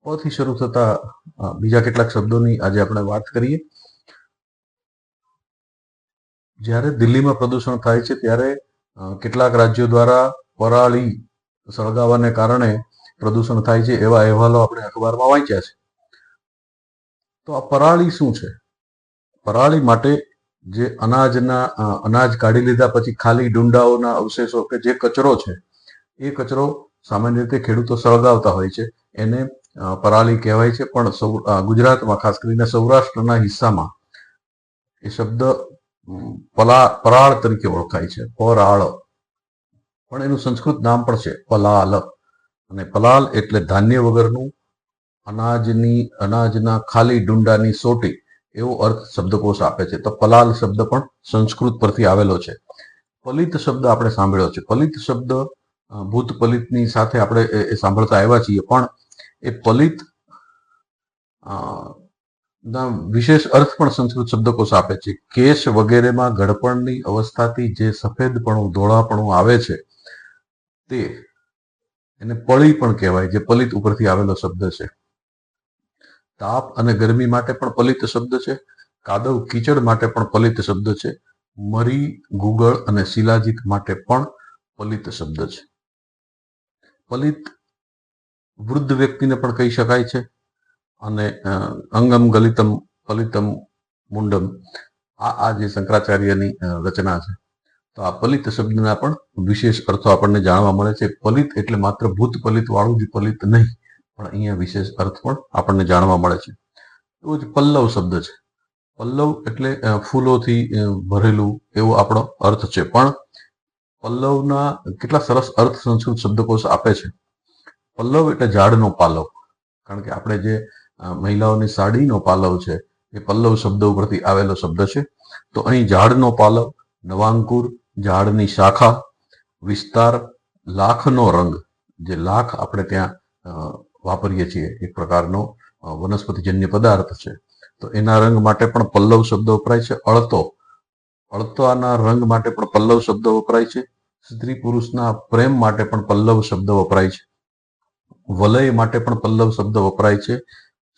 પ થી શરૂ થતા બીજા કેટલાક શબ્દોની આજે આપણે વાત કરીએ. જ્યારે દિલ્હીમાં પ્રદૂષણ થાય છે ત્યારે કેટલાક રાજ્યો દ્વારા પરાળી સળગાવવાને કારણે પ્રદૂષણ થાય છે એવા અહેવાલો આપણે અખબારમાં વાંચ્યા છે. તો આ પરાળી શું છે? પરાળી માટે જે અનાજ કાઢી લીધા પછી ખાલી ડુંડાઓના અવશેષો કે જે કચરો છે એ કચરો સામાન્ય રીતે ખેડૂતો સળગાવતા હોય છે, એને પરાળી કહેવાય છે. પણ ગુજરાતમાં ખાસ કરીને સૌરાષ્ટ્રના હિસ્સામાં એ શબ્દ પરાળ તરીકે ઓળખાય છે, પરાળ. પણ એનું સંસ્કૃત નામ પણ છે પલાલ. અને પલાલ એટલે ધાન્ય વગરનું અનાજના ખાલી ડુંડાની સોટી એવો અર્થ શબ્દકોશ આપે છે. તો પલાલ શબ્દ પણ સંસ્કૃત પરથી આવેલો છે. પલિત શબ્દ આપણે સાંભળ્યો છે. પલિત શબ્દ ભૂત પલિતની સાથે આપણે સાંભળતા આવ્યા છીએ, પણ એ પલિત ના વિશેષ અર્થ પણ સંસ્કૃત શબ્દકોશ આપે છે. કેશ વગેરેમાં ગળપણની અવસ્થાથી જે સફેદપણું ધોળાપણું આવે છે તે એને પળી પણ કહેવાય, જે પલિત ઉપરથી આવેલો શબ્દ છે. તાપ અને ગરમી માટે પણ પલિત શબ્દ છે. કાદવ કીચડ માટે પણ પલિત શબ્દ છે. મરી, ગુગળ અને શિલાજીત માટે પણ પલિત શબ્દ છે. પલિત વૃદ્ધ વ્યક્તિને પણ કહી શકાય છે. અને અંગમ ગલિતમ પલિતમ મુંડમ આ જે શંકરાચાર્યની રચના છે. તો આ પલિત શબ્દના પણ વિશેષ અર્થો આપણને જાણવા મળે છે. પલિત એટલે માત્ર ભૂત પલિત વાળું જ પલિત નહીં, પણ અહીંયા વિશેષ અર્થ પણ આપણને જાણવા મળે છે. એવો જ પલ્લવ શબ્દ છે. પલ્લવ એટલે ફૂલોથી ભરેલું એવો આપણો અર્થ છે. પણ પલ્લવના કેટલા સરસ અર્થ સંસ્કૃત શબ્દકોશ આપે છે. પલ્લવ એટલે ઝાડનો પાલવ, કારણ કે આપણે જે મહિલાઓની સાડીનો પાલવ છે એ પલ્લવ શબ્દ ઉપરથી આવેલો શબ્દ છે. તો અહીં ઝાડનો પાલવ, નવાંકુર, ઝાડની શાખા, વિસ્તાર, લાખનો રંગ, જે લાખ આપણે ત્યાં વાપરીએ છીએ, એક પ્રકારનો વનસ્પતિજન્ય પદાર્થ છે, તો એના રંગ માટે પણ પલ્લવ શબ્દ વપરાય છે. અળતાના રંગ માટે પણ પલ્લવ શબ્દ વપરાય છે. સ્ત્રી પુરુષના પ્રેમ માટે પણ પલ્લવ શબ્દ વપરાય છે. વલય માટે પણ પલ્લવ શબ્દ વપરાય છે.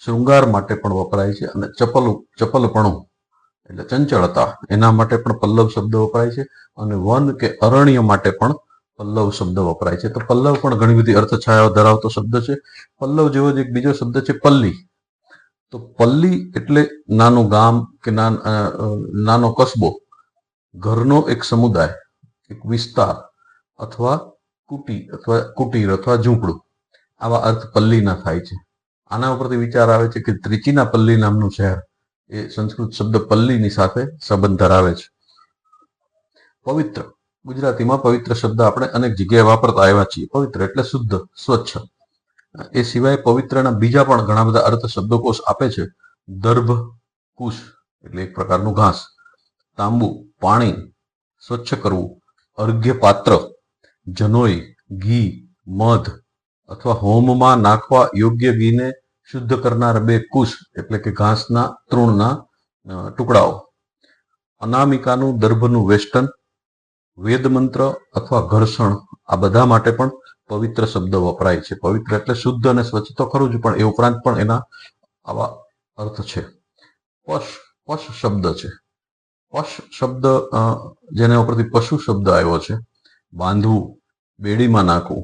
શૃંગાર માટે પણ વપરાય છે. અને ચપલપણું એટલે ચંચળતા, એના માટે પણ પલ્લવ શબ્દ વપરાય છે. અને વન કે અરણ્ય માટે પણ પલ્લવ શબ્દ વપરાય છે. તો પલ્લવ પણ ઘણી બધી અર્થછાયાઓ ધરાવતો શબ્દ છે. પલ્લવ જેવો જ એક બીજો શબ્દ છે પલ્લી. તો પલ્લી એટલે નાનું ગામ કે નાનો કસ્બો, ઘરનો એક સમુદાય, એક વિસ્તાર, અથવા કુટીર અથવા ઝૂંપડું, આવા અર્થ પલ્લીના થાય છે. આના ઉપરથી વિચાર આવે છે કે ત્રિચિનાપલ્લી નામનું શહેર એ સંસ્કૃત શબ્દ પલ્લીની સાથે સંબંધ ધરાવે છે. પવિત્ર, ગુજરાતીમાં પવિત્ર શબ્દ આપણે અનેક જગ્યાએ વાપરતા આવ્યા છીએ. પવિત્ર એટલે શુદ્ધ, સ્વચ્છ. એ સિવાય પવિત્રના બીજા પણ ઘણા બધા અર્થ શબ્દકોશ આપે છે. દર્ભ, કુશ એટલે એક પ્રકારનું ઘાસ. તાંબુ, પાણી, સ્વચ્છ કરવું. અર્ઘ્ય પાત્ર, જનોઈ, ઘી, મધ અથવા હોમમાં નાખવા યોગ્ય ઘીને શુદ્ધ કરનાર બે કુશ એટલે કે ઘાસના તૃણના ટુકડાઓ. અનામિકાનું દર્ભનું વેષ્ટન, વેદ મંત્ર અથવા ઘર્ષણ, આ બધા માટે પણ પવિત્ર શબ્દ વપરાય છે. પવિત્ર એટલે શુદ્ધ અને સ્વચ્છ તો ખરું જ, પણ એ ઉપરાંત પણ એના આવા અર્થ છે. પશ શબ્દ છે. પશ શબ્દ જેના ઉપરથી પશુ શબ્દ આવ્યો છે. બાંધવું, બેડીમાં નાખવું,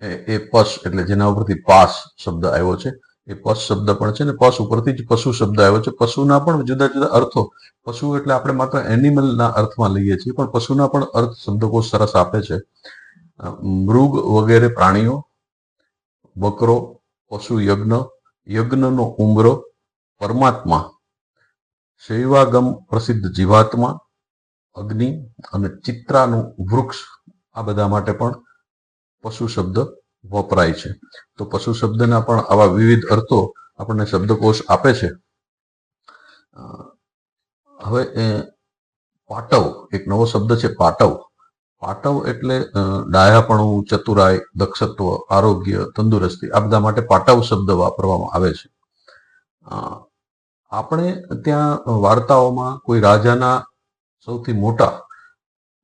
એ પશ એટલે જેના ઉપરથી પાસ શબ્દ આવ્યો છે એ પશ શબ્દ પણ છે. ને પશ ઉપરથી જ પશુ શબ્દ આવ્યો છે. પશુના પણ જુદા જુદા અર્થો. પશુ એટલે આપણે માત્ર એનિમલના અર્થમાં લઈએ છીએ, પણ પશુના પણ અર્થ શબ્દકોશ સરસ આપે છે. મૃગ વગેરે પ્રાણીઓ, બકરો, પશુ યજ્ઞ, યજ્ઞનો ઉંબરો, પરમાત્મા, શૈવાગમ પ્રસિદ્ધ જીવાત્મા, અગ્નિ અને ચિત્રાનું વૃક્ષ, આ બધા માટે પણ પશુ શબ્દ વપરાય છે. તો પશુ શબ્દના પણ આવા વિવિધ અર્થો આપણને શબ્દકોશ આપે છે. હવે પાટવ, એક નવો શબ્દ છે પાટવ. પાટવ એટલે ડાયાપણું, ચતુરાઈ, દક્ષત્વ, આરોગ્ય, તંદુરસ્તી, આ બધા માટે પાટવ શબ્દ વાપરવામાં આવે છે. આપણે ત્યાં વાર્તાઓમાં કોઈ રાજાના સૌથી મોટા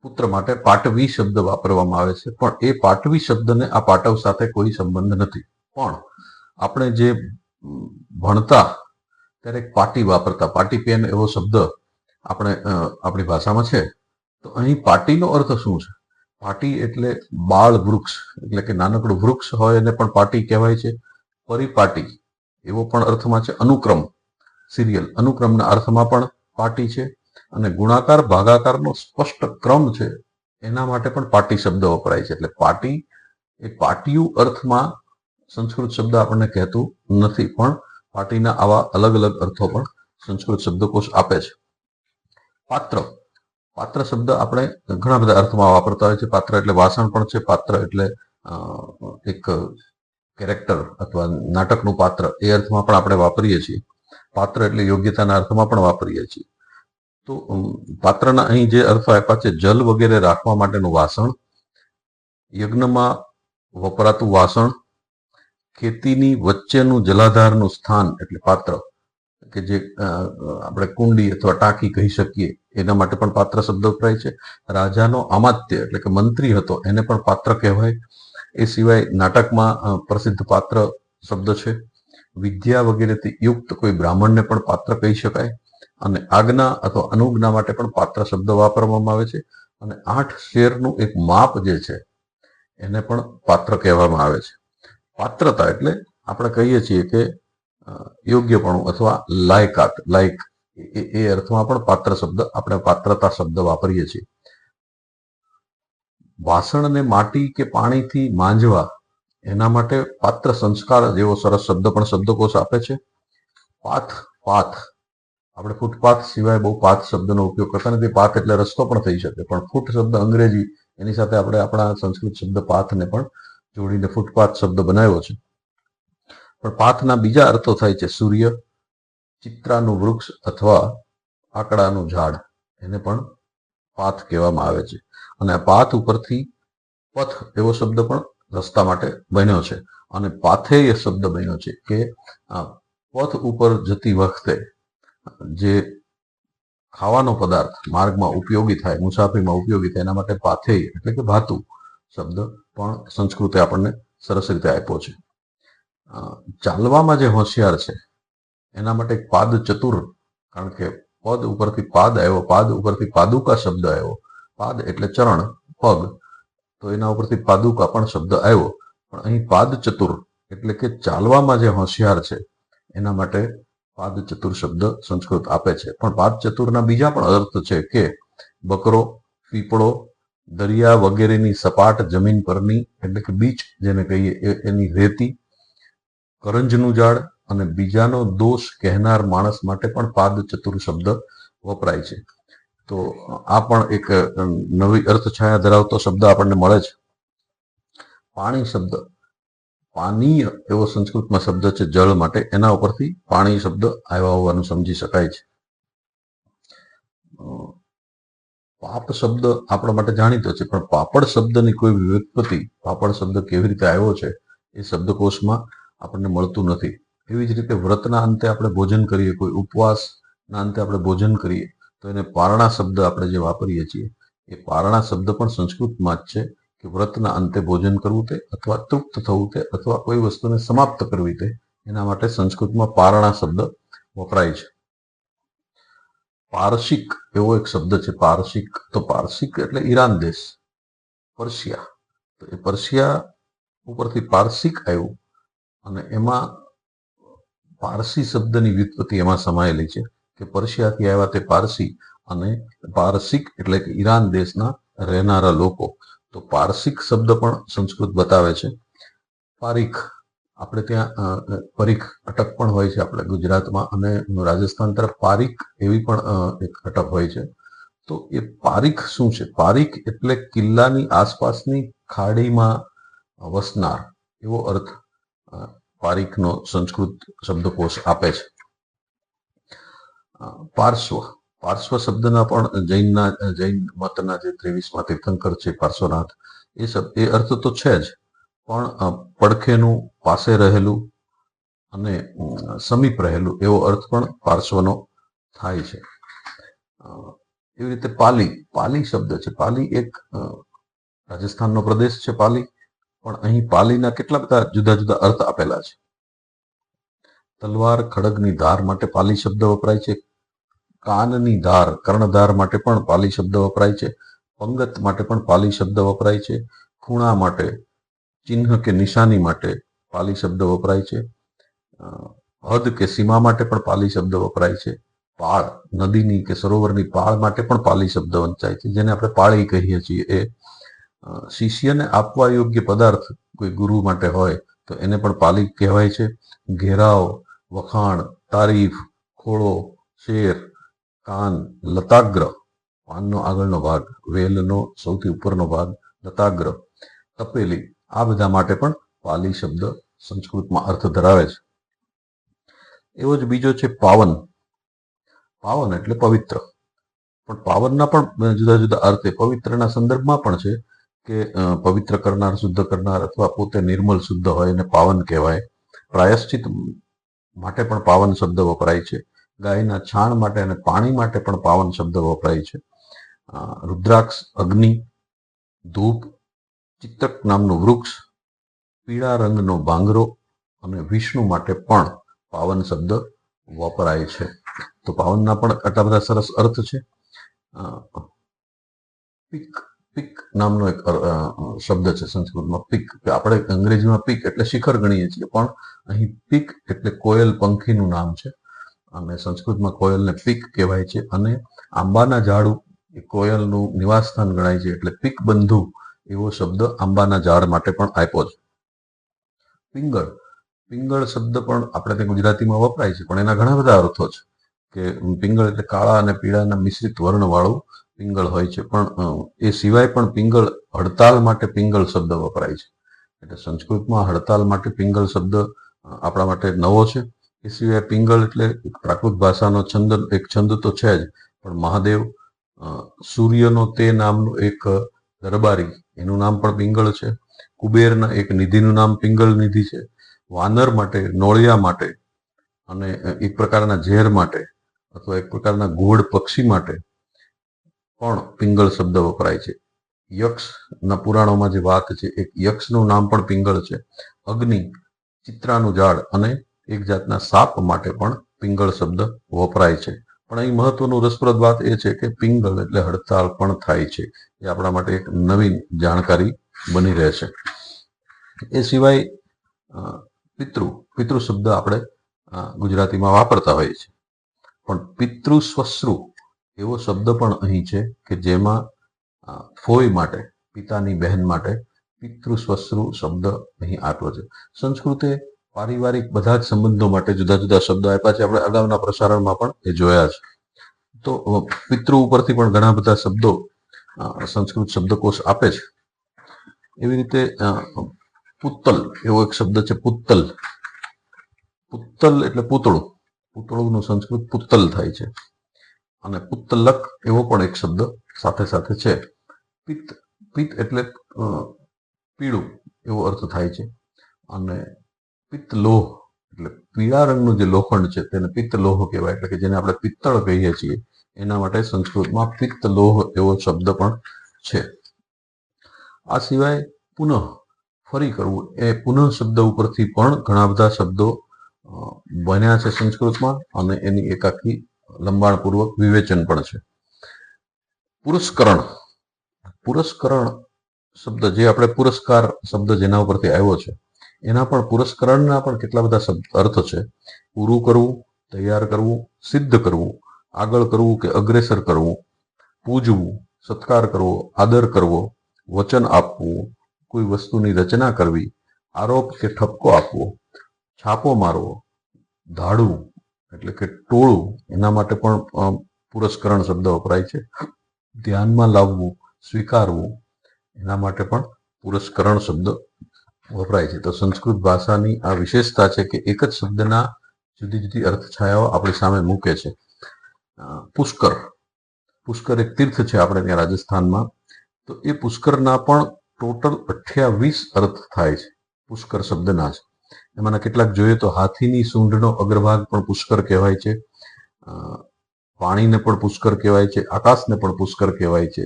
પુત્ર માટે પાટવી શબ્દ વાપરવામાં આવે છે, પણ એ પાટવી શબ્દને આ પાટવ સાથે કોઈ સંબંધ નથી. પણ આપણે જે ભણતા ત્યારે એક પાટી વાપરતા, પાટી પેન એવો શબ્દ આપણે આપણી ભાષામાં છે. તો અહીં પાટીનો અર્થ શું છે? પાટી એટલે બાળ વૃક્ષ, એટલે કે નાનકડું વૃક્ષ હોય એને પણ પાટી કહેવાય છે. પરિપાટી એવો પણ અર્થમાં છે. અનુક્રમ, સિરિયલ અનુક્રમના અર્થમાં પણ પાટી છે. અને ગુણાકાર ભાગાકારનો સ્પષ્ટ ક્રમ છે એના માટે પણ પાટી શબ્દ વપરાય છે. એટલે પાટી એ પાટિયું અર્થમાં સંસ્કૃત શબ્દ આપણને કહેતું નથી, પણ પાટીના આવા અલગ અલગ અર્થો પણ સંસ્કૃત શબ્દકોશ આપે છે. પાત્ર, પાત્ર શબ્દ આપણે ઘણા બધા અર્થમાં વાપરતા હોય છે. પાત્ર એટલે વાસણ પણ છે, પાત્ર એટલે એક કેરેક્ટર અથવા નાટકનું પાત્ર એ અર્થમાં પણ આપણે વાપરીએ છીએ. પાત્ર એટલે યોગ્યતાના અર્થમાં પણ વાપરીએ છીએ. તો પાત્રના અહીં જે અર્થ આપ્યા છે, જલ વગેરે રાખવા માટેનું વાસણ, યજ્ઞમાં વપરાતું વાસણ, ખેતીની વચ્ચેનું જલાધારનું સ્થાન એટલે પાત્ર, કે જે આપણે કુંડી અથવા ટાંકી કહી શકીએ એના માટે પણ પાત્ર શબ્દ વપરાય છે. રાજાનો અમાત્ય એટલે કે મંત્રી હતો એને પણ પાત્ર કહેવાય. એ સિવાય નાટકમાં પ્રસિદ્ધ પાત્ર શબ્દ છે. વિદ્યા વગેરેથી યુક્ત કોઈ બ્રાહ્મણને પણ પાત્ર કહી શકાય. અને આજ્ઞા અથવા અનુજ્ઞા માટે પણ પાત્ર શબ્દ વાપરવામાં આવે છે. અને 8 શેરનું એક માપ જે છે એને પણ પાત્ર કહેવામાં આવે છે. પાત્રતા એટલે આપણે કહીએ છીએ કે યોગ્યપણું અથવા લાયકાત, લાયક, એ અર્થમાં પણ પાત્ર શબ્દ આપણે પાત્રતા શબ્દ વાપરીએ છીએ. વાસણને માટી કે પાણીથી માંજવા એના માટે પાત્ર સંસ્કાર જેવો સરસ શબ્દ પણ શબ્દકોશ આપે છે. પાથ, પાથ આપણે ફૂટપાથ સિવાય બહુ પાથ શબ્દનો ઉપયોગ કરતા નથી. પાથ એટલે રસ્તો પણ થઈ શકે, પણ ફૂટ શબ્દ અંગ્રેજી, એની સાથે આપણે આપણા સંસ્કૃત શબ્દ પાથને પણ જોડીને ફૂટપાથ શબ્દ બનાવ્યો છે. પણ પાથના બીજા અર્થો થાય છે સૂર્ય, ચિત્રાનું વૃક્ષ અથવા આકડાનું ઝાડ, એને પણ પાથ કહેવામાં આવે છે. અને આ પાથ ઉપરથી પથ એવો શબ્દ પણ રસ્તા માટે બન્યો છે. અને પાથેય શબ્દ બન્યો છે કે પથ ઉપર જતી વખતે જે ખાવાનો પદાર્થ માર્ગમાં ઉપયોગી થાય, મુસાફરીમાં ઉપયોગી થાય, એના માટે પાથેય એટલે કે ભાતું શબ્દ પણ સંસ્કૃતે આપણને સરસ રીતે આપ્યો છે. ચાલવામાં જે હોશિયાર છે એના માટે પાદ ચતુર, કારણ કે પદ ઉપરથી પાદ આવ્યો, પાદ ઉપરથી પાદુકા શબ્દ આવ્યો. પાદ એટલે ચરણ, પગ, તો એના ઉપરથી પાદુકા પણ શબ્દ આવ્યો. પણ અહીં પાદ ચતુર એટલે કે ચાલવામાં જે હોશિયાર છે એના માટે પાદ ચતુર શબ્દ સંસ્કૃત આપે છે. પણ પાદ ચતુરના બીજા પણ અર્થ છે કે બકરો, પીપળો, દરિયા વગેરેની સપાટ જમીન પરની એટલે કે બીચ જેને કહીએ એની રેતી, કરંજનું ઝાડ અને બીજાનો દોષ કહેનાર માણસ માટે પણ પાદ ચતુર શબ્દ વપરાય છે. તો આ પણ એક નવી અર્થછાયા ધરાવતો શબ્દ આપણને મળે છે. પાણી શબ્દ, પાનીય એવો સંસ્કૃતમાં શબ્દ છે જળ માટે, એના ઉપરથી પાણી શબ્દ આવ્યા હોવાનું સમજી શકાય છે. પાપ શબ્દ આપણા માટે જાણીતો છે, પણ પાપડ શબ્દની કોઈ વ્યુત્પત્તિ, પાપડ શબ્દ કેવી રીતે આવ્યો છે એ શબ્દકોશમાં આપણને મળતું નથી. એવી જ રીતે વ્રતના અંતે આપણે ભોજન કરીએ, કોઈ ઉપવાસના અંતે આપણે ભોજન કરીએ તો એને પારણા શબ્દ આપણે જે વાપરીએ છીએ એ પારણા શબ્દ પણ સંસ્કૃતમાં જ છે કે વ્રતના અંતે ભોજન કરવું તે, અથવા તૃપ્ત થવું તે, અથવા કોઈ વસ્તુને સમાપ્ત કરવી તે, એના માટે સંસ્કૃતમાં પારણા શબ્દ વપરાય છે. પારસિક એવો એક શબ્દ છે, પારસિક. તો પારસિક એટલે ઈરાન દેશ, પર્શિયા. તો એ પર્શિયા ઉપરથી પારસિક આવ્યું અને એમાં પારસી શબ્દની વ્યુત્પત્તિ એમાં સમાયેલી છે કે પર્શિયાથી આવ્યા તે પારસી, અને પારસિક એટલે કે ઈરાન દેશના રહેનારા લોકો. તો પારસિક શબ્દ પણ સંસ્કૃત બતાવે છે. પારીખ, આપણે ત્યાં પરીખ અટક પણ હોય છે આપણે ગુજરાતમાં, અને રાજસ્થાન તરફ પારીખ એવી પણ એક અટક હોય છે. તો એ પારીખ શું છે? પારીખ એટલે કિલ્લાની આસપાસની ખાડીમાં વસનાર એવો અર્થ પારીખનો સંસ્કૃત શબ્દકોશ આપે છે. પાર્શ્વ, પાર્શ્વ શબ્દના પણ જૈન મતના જે 23મા તીર્થંકર છે પાર્શ્વનાથ, એ અર્થ તો છે જ, પણ પડખેનું, પાસે રહેલું અને સમીપ રહેલું એવો અર્થ પણ પાર્શ્વનો થાય છે. એવી રીતે પાલી, પાલી શબ્દ છે. પાલી એક રાજસ્થાનનો પ્રદેશ છે પાલી, પણ અહીં પાલીના કેટલા બધા જુદા જુદા અર્થ આપેલા છે. તલવાર ખડગની ધાર માટે પાલી શબ્દ વપરાય છે. કાનની ધાર કર્ણધાર માટે પણ પાલી શબ્દ વપરાય છે. પંગત માટે પણ પાલી શબ્દ વપરાય છે. ખૂણા માટે ચિહ્ન કે નિશાની માટે પાલી શબ્દ વપરાય છે. હદ કે સીમા માટે પણ પાલી શબ્દ વપરાય છે. પાળ નદીની કે સરોવરની પાળ માટે પણ પાલી શબ્દ વંચાય છે, જેને આપણે પાળી કહીએ છીએ. એ શિષ્યને આપવા યોગ્ય પદાર્થ કોઈ ગુરુ માટે હોય તો એને પણ પાલી કહેવાય છે. ઘેરાવ, વખાણ, તારીફ, ખોળો, શેર, કાન, લતાગ્ર પાનનો આગળનો ભાગ, વેલનો સૌથી ઉપરનો ભાગ લતાગ્ર, તપેલી, આ બધા માટે પણ પાલી શબ્દ સંસ્કૃતમાં અર્થ ધરાવે છે. એવો જ બીજો છે પાવન. પાવન એટલે પવિત્ર, પણ પાવનના પણ જુદા જુદા અર્થ પવિત્રના સંદર્ભમાં પણ છે કે પવિત્ર કરનાર, શુદ્ધ કરનાર અથવા પોતે નિર્મલ શુદ્ધ હોય એને પાવન કહેવાય. પ્રાયશ્ચિત માટે પણ પાવન શબ્દ વપરાય છે. ગાયના છાણ માટે અને પાણી માટે પણ પાવન શબ્દ વપરાય છે. રુદ્રાક્ષ, અગ્નિ, ધૂપ, ચિત્તક નામનું વૃક્ષ, પીળા રંગનો ભાંગરો અને વિષ્ણુ માટે પણ પાવન શબ્દ વપરાય છે. તો પાવનના પણ આટલા બધા સરસ અર્થ છે. પીક, પીક નામનો એક શબ્દ છે સંસ્કૃતમાં, પીક. આપણે અંગ્રેજીમાં પીક એટલે શિખર ગણીએ છીએ, પણ અહીં પીક એટલે કોયલ પંખીનું નામ છે અને સંસ્કૃતમાં કોયલને પીક કહેવાય છે. અને આંબાના ઝાડ એ કોયલનું નિવાસ સ્થાન ગણાય છે, એટલે પીક બંધુ એવો શબ્દ આંબાના ઝાડ માટે પણ આપ્યો છે. પિંગળ, પિંગળ શબ્દ પણ આપણે ત્યાં ગુજરાતીમાં વપરાય છે, પણ એના ઘણા બધા અર્થો છે. કે પિંગળ એટલે કાળા અને પીળાના મિશ્રિત વર્ણ વાળું પિંગળ હોય છે. પણ એ સિવાય પણ પિંગળ, હડતાલ માટે પિંગળ શબ્દ વપરાય છે. એટલે સંસ્કૃતમાં હડતાલ માટે પિંગળ શબ્દ આપણા માટે નવો છે. એ સિવાય પિંગળ એટલે પ્રાકૃત ભાષાનો છંદ, એક છંદ તો છે જ, પણ મહાદેવ, સૂર્યનો તે નામનું એક દરબારી, એનું નામ પણ પિંગળ છે. કુબેરના એક નિધિનું નામ પિંગળ નિધિ છે. વાનર માટે, નોળિયા માટે અને એક પ્રકારના ઝેર માટે અથવા એક પ્રકારના ગોળ પક્ષી માટે પણ પિંગળ શબ્દ વપરાય છે. યક્ષના પુરાણોમાં જે વાત છે, એક યક્ષનું નામ પણ પિંગળ છે. અગ્નિ, ચિત્રાનું ઝાડ અને એક જાતના સાપ માટે પણ પિંગળ શબ્દ વપરાય છે. પણ અહીં મહત્વનું રસપ્રદ વાત એ છે કે પિંગળ એટલે હડતાળ પણ થાય છે. એ આપણા માટે એક નવીન જાણકારી બની રહે છે. એ સિવાય પિતૃ, પિતૃ શબ્દ આપણે ગુજરાતીમાં વાપરતા હોઈએ છીએ, પણ પિતૃ સ્વશ્રુ એવો શબ્દ પણ અહીં છે કે જેમાં ફોઈ માટે, પિતાની બહેન માટે પિતૃ સ્વશ્રુ શબ્દ અહીં આપ્યો છે. સંસ્કૃતે પારિવારિક બધા જ સંબંધો માટે જુદા જુદા શબ્દો આપ્યા છે. આપણે અગાઉના પ્રસારણમાં પણ એ જોયા છે. તો પિતૃ ઉપરથી પણ ઘણા બધા શબ્દો સંસ્કૃત શબ્દકોશ આપે છે. એવી રીતે પુત્તલ એવો એક શબ્દ છે, પુત્તલ. પુત્તલ એટલે પૂતળું, પૂતળુંનું સંસ્કૃત પુત્તલ થાય છે. અને પુત્તલક એવો પણ એક શબ્દ સાથે સાથે છે. પિત્ત, પિત્ત એટલે પીળું એવો અર્થ થાય છે. અને પિત્તલોહ એટલે પીળા રંગનું જે લોખંડ છે તેને પિત્તલોહ કહેવાય, એટલે કે જેને આપણે પિત્તળ કહીએ છીએ. એના માટે સંસ્કૃતમાં પિત્તલોહ એવો શબ્દ પણ છે. આ સિવાય પુનઃ, ફરી કરવું, એ પુનઃ શબ્દ ઉપરથી પણ ઘણા બધા શબ્દો બન્યા છે સંસ્કૃતમાં અને એની એકાકી લંબાણપૂર્વક વિવેચન પણ છે. પુરસ્કરણ, પુરસ્કરણ શબ્દ જે આપણે પુરસ્કાર શબ્દ જેના ઉપરથી આવ્યો છે, એના પણ પુરસ્કરણના પણ કેટલા બધા શબ્દ અર્થ છે. પૂરું કરવું, તૈયાર કરવું, સિદ્ધ કરવું, આગળ કરવું કે અગ્રેસર કરવું, પૂજવું, સત્કાર કરવો, આદર કરવો, વચન આપવું, કોઈ વસ્તુની રચના કરવી, આરોપ કે ઠપકો આપવો, છાપો મારવો, ધાડવું એટલે કે ટોળું, એના માટે પણ પુરસ્કરણ શબ્દ વપરાય છે. ધ્યાનમાં લાવવું, સ્વીકારવું, એના માટે પણ પુરસ્કરણ શબ્દ વપરાય છે. તો સંસ્કૃત ભાષાની આ વિશેષતા છે કે એક જ શબ્દના જુદી જુદી અર્થ છાયાઓ આપણી સામે મૂકે છે. પુષ્કર, પુષ્કર એક તીર્થ છે આપણે ત્યાં રાજસ્થાનમાં. તો એ પુષ્કરના પણ ટોટલ 28 અર્થ થાય છે. પુષ્કર શબ્દના જ એમાંના કેટલાક જોઈએ તો હાથીની સૂંઢનો અગ્રભાગ પણ પુષ્કર કહેવાય છે. પાણીને પણ પુષ્કર કહેવાય છે. આકાશને પણ પુષ્કર કહેવાય છે.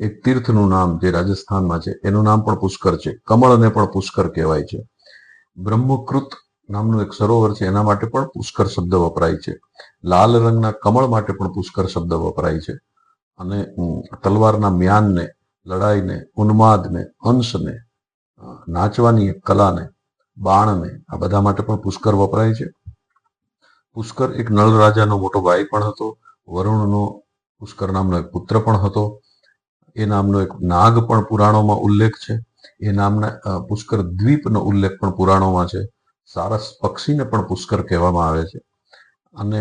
એક તીર્થનું નામ જે રાજસ્થાનમાં છે એનું નામ પણ પુષ્કર છે. કમળને પણ પુષ્કર કહેવાય છે. બ્રહ્મકૃત નામનું એક સરોવર છે એના માટે પણ પુષ્કર શબ્દ વપરાય છે. લાલ રંગના કમળ માટે પણ પુષ્કર શબ્દ વપરાય છે. અને તલવારના મ્યાનને, લડાઈને, ઉન્માદને, અંશને, નાચવાની એક કલાને, બાણને, આ બધા માટે પણ પુષ્કર વપરાય છે. પુષ્કર એક નળ રાજાનો મોટો ભાઈ પણ હતો. વરુણનો પુષ્કર નામનો એક પુત્ર પણ હતો. એ નામનો એક નાગ પણ પુરાણોમાં ઉલ્લેખ છે. એ નામના પુષ્કર દ્વીપનો ઉલ્લેખ પણ પુરાણોમાં છે. સારસ પક્ષીને પણ પુષ્કર કહેવામાં આવે છે. અને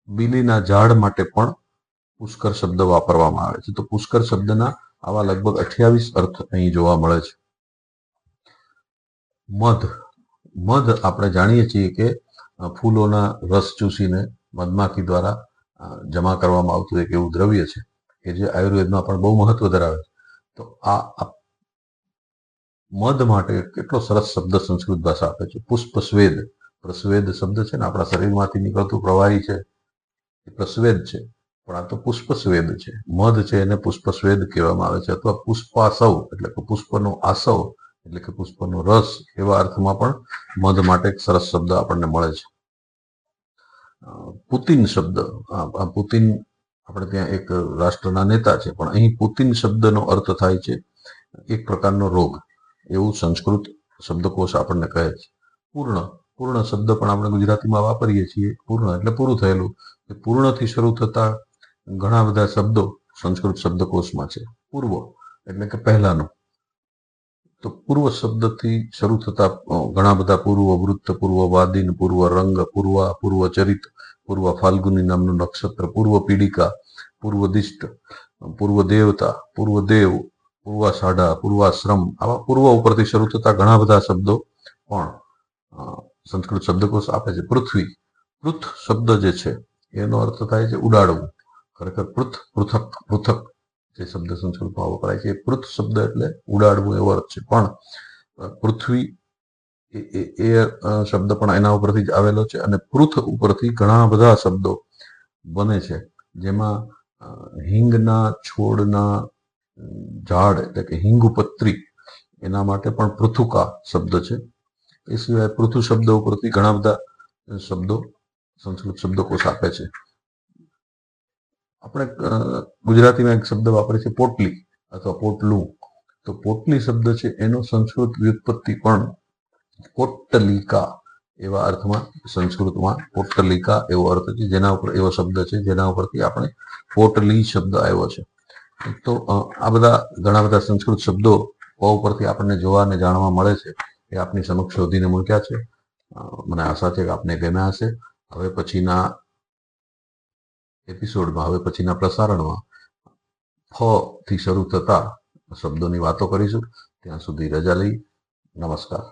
બીલીના ઝાડ માટે પણ પુષ્કર શબ્દ વાપરવામાં આવે છે. તો પુષ્કર શબ્દના આવા લગભગ 28 અર્થ અહીં જોવા મળે છે. મધ. મધ આપણે જાણીએ છીએ કે ફૂલોના રસ ચૂસીને મધમાખી દ્વારા જમા કરવામાં આવતું એક એવું દ્રવ્ય છે કે જે આયુર્વેદમાં પણ બહુ મહત્વ ધરાવે છે. તો આ મધ માટે કેટલો સરસ શબ્દ સંસ્કૃત ભાષા આપે છે. પુષ્પ સ્વેદ. પ્રસ્વેદ શબ્દ છે ને, આપણા શરીરમાંથી નીકળતું પ્રવાહી છે એ પ્રસ્વેદ છે, પણ આ તો પુષ્પ સ્વેદ છે. મધ છે એને પુષ્પ સ્વેદ કહેવામાં આવે છે. અથવા પુષ્પાસવ એટલે કે પુષ્પનો આસવ એટલે કે પુષ્પનો રસ, એવા અર્થમાં પણ મધ માટે એક સરસ શબ્દ આપણને મળે છે. પુતિન શબ્દ. પુતિન આપણે ત્યાં એક રાષ્ટ્રના નેતા છે, પણ અહીં પુતિન શબ્દનો અર્થ થાય છે એક પ્રકારનો રોગ, એવું સંસ્કૃત શબ્દકોશ આપણને કહે છે. પૂર્ણ. પૂર્ણ શબ્દ પણ આપણે ગુજરાતીમાં વાપરીએ છીએ. પૂર્ણ એટલે પૂરું થયેલું. પૂર્ણથી શરૂ થતા ઘણા બધા શબ્દો સંસ્કૃત શબ્દકોશમાં છે. પૂર્વ એટલે કે પહેલાનું. તો પૂર્વ શબ્દથી શરૂ થતા ઘણા બધા પૂર્વ વૃત્ત, પૂર્વ વાદિન, પૂર્વ રંગ, પૂર્વા, પૂર્વ ચરિત, પૂર્વ ફાલ્ગુની નામનું નક્ષત્ર, પૂર્વ પીડિકા, પૂર્વ દિષ્ટ, પૂર્વ દેવતા, પૂર્વ દેવ, પૂર્વાષાઢા, પૂર્વાશ્રમ, આવા પૂર્વ ઉપરથી શરૂ થતા ઘણા બધા શબ્દો પણ સંસ્કૃત શબ્દકોશ આપે છે. પૃથ્વી. પૃથ શબ્દ જે છે એનો અર્થ થાય છે ઉડાડવું. ખરેખર પૃથ, પૃથક, પૃથક જે શબ્દ સંસ્કૃતમાં વપરાય છે, પૃથ શબ્દ એટલે ઉડાડવું એવો અર્થ છે. પણ પૃથ્વી એ શબ્દ પણ એના ઉપરથી જ આવેલો છે. અને પૃથ ઉપરથી ઘણા બધા શબ્દો બને છે, જેમાં હિંગના છોડના ઝાડ એટલે કે હિંગુપત્રી, એના માટે પણ પૃથુકા શબ્દ છે. એ સિવાય પૃથુ શબ્દ ઉપરથી ઘણા બધા શબ્દો સંસ્કૃત શબ્દકોશ આપે છે. આપણે ગુજરાતીમાં એક શબ્દ વાપરીએ છીએ પોટલી અથવા પોટલું. તો પોટલી શબ્દ છે એનો સંસ્કૃત વ્યુત્પત્તિ પણ પોટ્ટલિકા એવા અર્થમાં સંસ્કૃતમાં પોટ્ટલિકા એવો અર્થ છે, જેના ઉપર એવો શબ્દ છે જેના ઉપરથી આપણે પોટલી શબ્દ આવ્યો છે. તો આ બધા ઘણા બધા સંસ્કૃત શબ્દો ઉપરથી આપણને જોવા અને જાણવા મળે છે, એ આપની સમક્ષ શોધીને મૂક્યા છે. મને આશા છે કે આપને ગમ્યા હશે. હવે પછીના એપિસોડમાં, હવે પછીના પ્રસારણમાં ફ થી શરૂ થતા શબ્દોની વાતો કરીશું. ત્યાં સુધી રજા લઈ. નમસ્કાર.